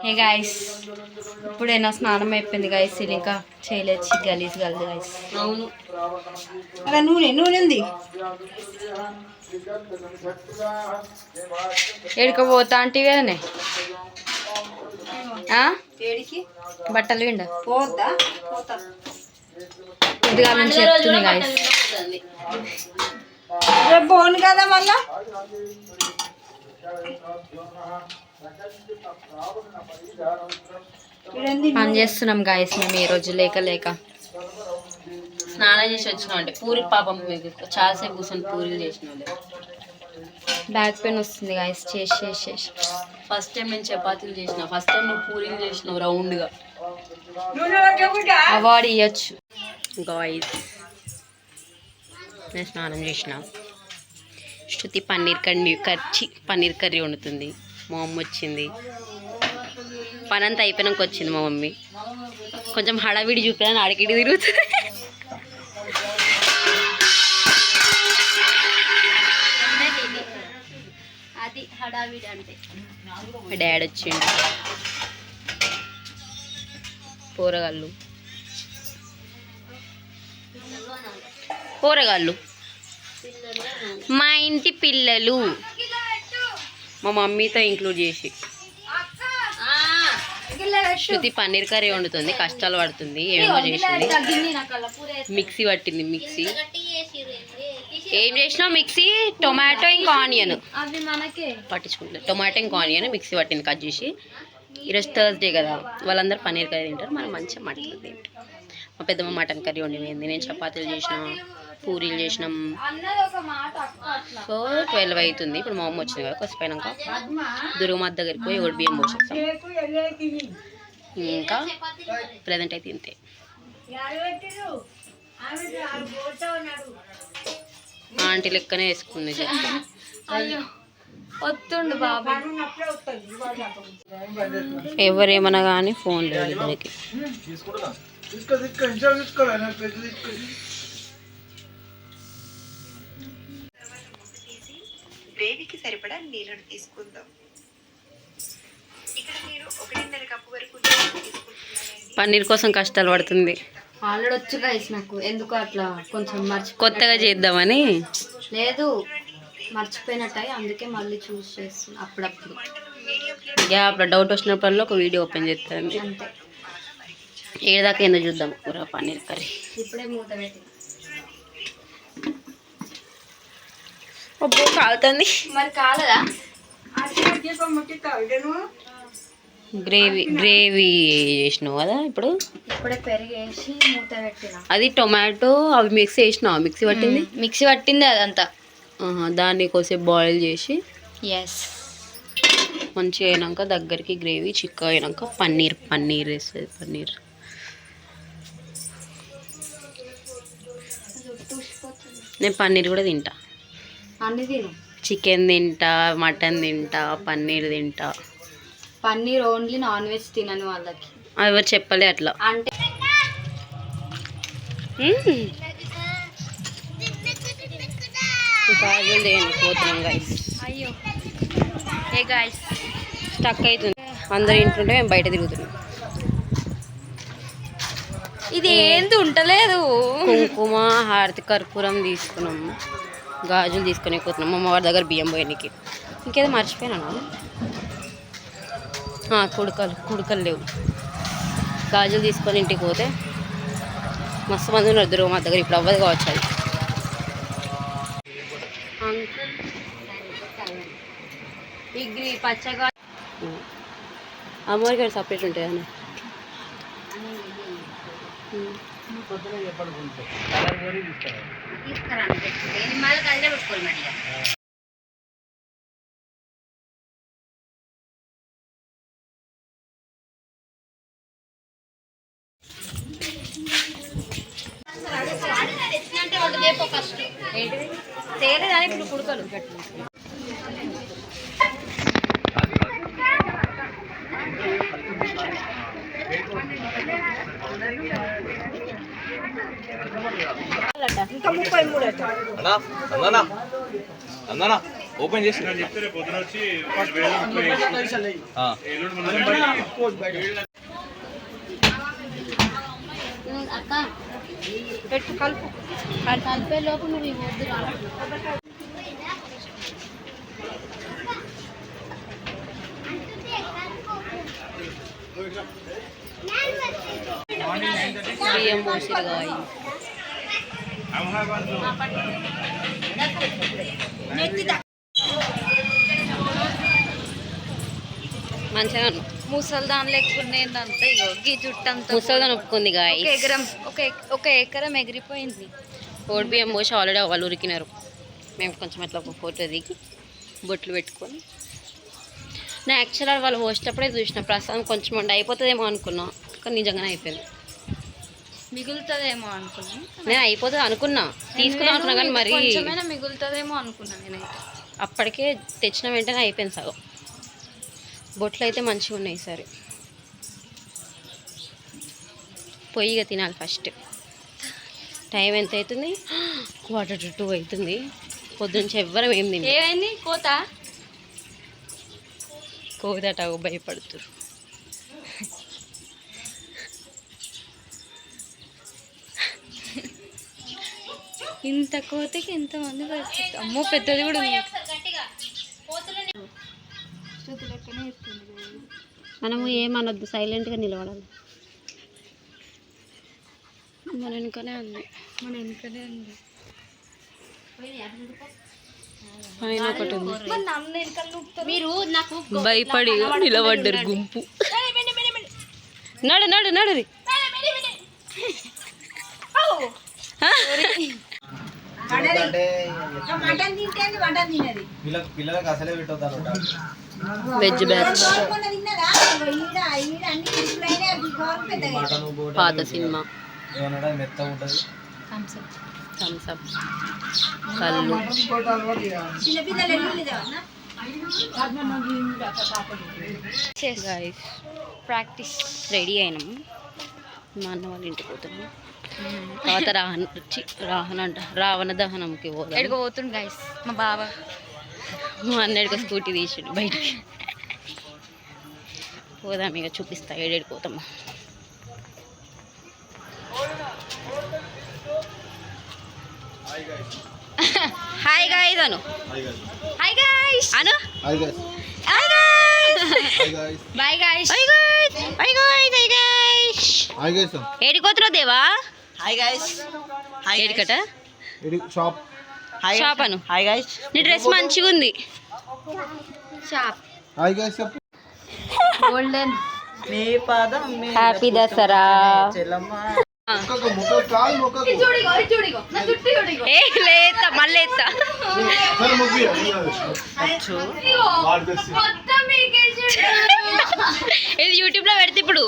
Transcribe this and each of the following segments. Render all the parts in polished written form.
Hey guys, ఇప్పుడైనా స్నానం అయిపోయింది గాయస్. ఇది ఇంకా చేయలేదు, గలీజ్ గలీజ్ గాయస్. అవును, అలా నూనె ఉంది. ఎడుకపోతా అంటే కదనే బట్టలు విండ పోద్దా కొద్దిగా నుంచి చెప్తుంది గాయస్. పోను కదా మళ్ళా పని చేస్తున్నాం గాయస్ మేము ఈ రోజు లేక లేక. స్నానం చేసి వచ్చినాం అంటే పూరి పాపం చాలాసేపు కూర్చొని పూరీలు చేసినాం. బ్యాక్ పెయిన్ వస్తుంది గాయస్ చేసి చేసి చేసి. ఫస్ట్ టైం నేను చపాతీలు చేసిన, ఫస్ట్ టైం నువ్వు పూరీలు చేసినావు రౌండ్గా. అవార్డు ఇవ్వచ్చు గాయస్. నేను స్నానం చేసిన. శృతి పన్నీర్ కర్రీ వండుతుంది. మా మమ్మీ వచ్చింది. పని అంతా అయిపోయినాక వచ్చింది మా మమ్మీ. కొంచెం హడావిడి చూపించాలని అడిగిడి తిరుగుతుంది. అది హడావిడి అంటే. మా డాడీ వచ్చిండు. కూరగాళ్ళు మా ఇంటి పిల్లలు మా మమ్మీతో ఇంక్లూడ్ చేసి. శృతి పన్నీర్ కర్రీ వండుతుంది, కష్టాలు పడుతుంది. ఏమేమో చేసింది. మిక్సీ పట్టింది. మిక్సీ ఏం చేసినావు? మిక్సీ టొమాటో ఇంకా ఆనియన్ పట్టించుకుంటుంది. టొమాటో ఇంకా ఆనియన్ మిక్సీ పట్టింది కట్ చేసి. ఈరోజు థర్స్డే కదా, వాళ్ళందరూ పన్నీర్ కర్రీ తింటారు, మనం మంచిగా మటన్ తింటాం. మా పెద్దమ్మ మటన్ కర్రీ వండిపోయింది. నేను చపాతీలు చేసిన, పూరీలు చేసినాం. సో 12 అవుతుంది. ఇప్పుడు మా అమ్మ వచ్చింది కదా, కొద్దిపోయినాక దుర్గమాత దగ్గరికి పోయి ఒకటి బియ్యం పోసేస్తాం. ఇంకా ప్రజెంట్ అయితే ఇంతే. ఆంటీ లెక్కనే వేసుకుంది. వస్తుండు బాబు. ఎవరేమన్నా కానీ ఫోన్ లేదు ఇద్దరికి. గ్రేవీకి సరిపడా నీళ్ళను తీసుకుందాం. ఇక్కడ మీరు 1.5 కప్పు వరకు తీసుకుంటున్నారండి. పన్నీర్ కోసం కష్టాలు పడుతుంది. ఆల్రెడీ వచ్చు గైస్ నాకు. ఎందుకు అట్లా కొంచెం కొత్తగా చేద్దామని. లేదు, మర్చిపోయినట్టాయి, అందుకే మళ్ళీ చూస్ చేస్తున్నా అప్పుడప్పుడు. గ్యాప్లో డౌట్ వచ్చినప్పుడల్లా ఒక వీడియో ఓపెన్ చేస్తాను. అంతే. ఏదాకా ఎందుకు చూద్దాం కూర పన్నీర్ కర్రీ. ఇప్పుడే మూత పెట్టి. అబ్బో కాలుతుంది. మరి కాలదా? గ్రేవీ చేసినావు కదా ఇప్పుడు. ఇప్పుడే పెరిగేసి మూత పెట్టిన. అది టొమాటో అవి మిక్స్ చేసినావు? మిక్సీ పట్టింది. మిక్సీ పట్టింది అదంతా. దాన్ని కొద్దిసేపు బాయిల్ చేసి ఎస్ మంచిగా అయినాక దగ్గరికి గ్రేవీ చిక్కగా అయినాక పన్నీర్ వేస్తుంది. పన్నీర్ నేను పన్నీర్ కూడా తింటా. అన్ని తిను. చికెన్ తింటా, మటన్ తింటా, పన్నీర్ తింటా. పన్నీర్ ఓన్లీ నాన్ వెజ్ తినని వాళ్ళకి. ఎవరు చెప్పలే అట్లా అంటే. గాజులు దేని పోతున్నాం గాయస్. అయ్యో ఏ గాయస్ స్టక్ అవుతుంది. అందరు ఇంటుంటే మేము బయట తిరుగుతున్నాం. ఇది ఏంది ఉంటలేదు. కుంకుమ హారతి కర్పూరం తీసుకున్నాము. గాజులు తీసుకొని పోతున్నాం. మా అమ్మవారి దగ్గర బియ్యం పోయడానికి. ఇంకేదో మర్చిపోయినా. కుడుకలు లేవు. గాజులు తీసుకొని ఇంటికి పోతే మస్తు మంది ఉన్నారు దుర్గ మా దగ్గర. ఇప్పుడు అవ్వదు కావచ్చు అది. డిగ్రీ పచ్చగా అమ్మవారికి సపరేట్ ఉంటాయి అన్న. తేలేదని ఇప్పుడు కుడుకలు. ఇంకా 33 అన్న ఓపెన్ చేసి అక్క పెట్టు కలుపు కలిపే లోపు నువ్వు ఇవి వద్దు రా. బియ్యం పోసిరుగా మంచిగా ముసలి దాని లేకుండా ఏంటంటే ఈ జుట్టు అంతా ముసలిదని ఒప్పుకుంది ఒక గాయస్. ఎకరం ఒక ఎకరం ఎగిరిపోయింది. ఓడి బియ్యం పోసి ఆల్రెడీ వాళ్ళు ఉరికినారు. మేము కొంచెం అట్లా ఒక ఫోటో దిగి బొట్లు పెట్టుకొని నేను యాక్చువల్గా వాళ్ళు పోసేటప్పుడే చూసిన ప్రస్తుతం కొంచెం ఉండి అయిపోతుందేమో అనుకున్నా, కానీ నిజంగానే అయిపోయింది. మిగులుతుందేమో అనుకున్నాను. నేను అయిపోతుంది అనుకున్నా, తీసుకుందాం అనుకున్నా, కానీ మరి కొంచెమైనా మిగులుతుందేమో అనుకున్నాను నేనైతే. అప్పటికే తెచ్చిన వెంటనే అయిపోయింది సగం. బొట్లు అయితే మంచిగా ఉన్నాయి ఈసారి. పొయ్యిగా తినాలి ఫస్ట్. టైం ఎంత అవుతుంది? 1:45 అవుతుంది. పొద్దునుంచి ఎవ్వరం ఏం తింది. ఏమైంది కోత? కోదట భయపడుతురు. ఇంత కోతకి ఎంతమంది భయపడుతుంది. అమ్మో పెద్దది కూడా ఉంది. మనము ఏమనొద్దు, సైలెంట్గా నిలబడాలి. మన వెనుకనే ఉంది. పైన ఒకటి ఉంది. మీరు నాకు భయపడి నిలబడ్డారు గుంపు. నడు నడు నడు పిల్లలకు అసలే పెట్టొద్దాను. వెజ్ బ్యాచ్ పాత సినిమా ఏమన్నా మెత్తగా ఉంటుంది. థమ్స్ అప్ కళ్ళు. ప్రాక్టీస్ రెడీ అయినాము. మా అన్న వాళ్ళ ఇంటికి పోతున్నాము. తర్వాత రావణ దహనంకి పోదాం. ఎడుగు పోతుంది గైస్ మా బావ. మా అన్నడికి స్కూటీ తీసిండు బయటికి. పోదాం ఇక, చూపిస్తా ఏడేడికి పోతాము. హాయ్ గాయ్స్ అను. హాయ్ గైస్ అను. Hi guys. Hi guys. Hi guys. Bye guys. Hi guys. Hi guys. Hi guys. Hi guys. ఏడికి పోతున్నావు దేవా? Hi guys. ఏడికట? ఇది షాప్. షాప్ అను. Hi guys. నీ డ్రెస్ మంచిగా ఉంది. షాప్ హాయ్ గైస్ చెప్పు. గోల్డెన్. నీ పాదం మీద హ్యాపీ దసరా. చెల్లమ్మ. ముక్క కాల్ ముక్క. ఏ లేత మళ్ళీ ఎత్తా. సరే ముగ్గు. ఇది యూట్యూబ్ లో పెడితే ఇప్పుడు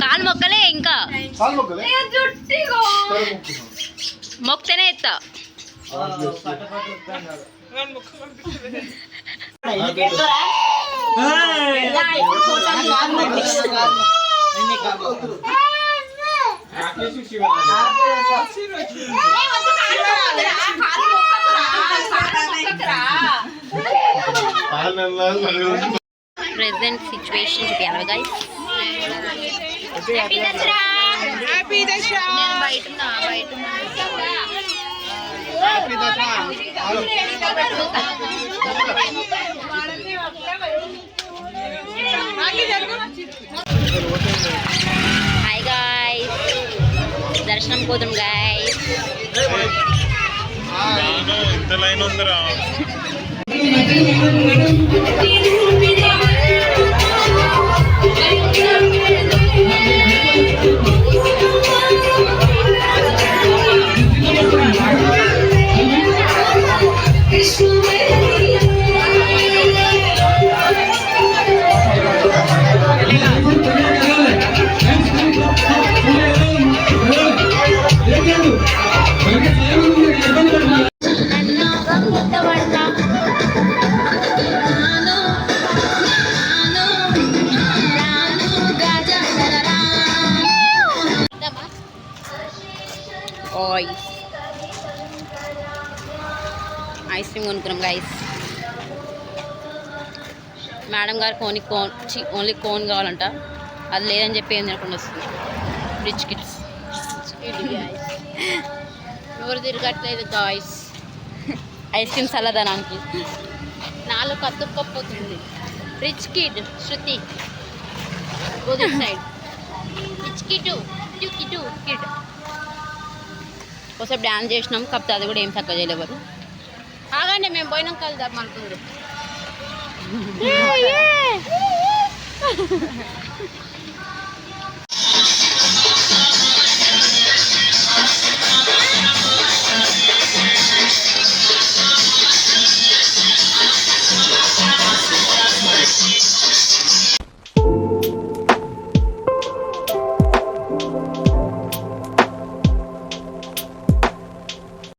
కాలు మొక్కలే ఇంకా కాల్ ముక్కలే. సరే ముక్కు. మొక్తేనే ఎత్తా. ప్రెసెంట్ సిచ్యువేషన్ చూపించాలి guys. Happy Dasara. Hi guys, దర్శనం పోదాం గాయ్స్. ఇంత లైన్ ఉందిరా. గైస్. మేడం గారు ఓన్లీ కోన్ కావాలంట, అది లేదని చెప్పి ఏం తినకుండా వస్తుంది. రిచ్ కిడ్స్ ఎవరు తిరగట్లేదు గాయస్. ఐస్ క్రీమ్ చల్లదనానికి నాలుగు కత్తుక్కపోతుంది. Rich kid Shruti go this side. Rich kid kid ఒకసారి డ్యాన్స్ చేసినాం, కాకపోతే అది కూడా ఏం చక్కగా చేయలేవారు. ఆగండి, మేము పోయినాం కలుద్దాం అనుకుంది.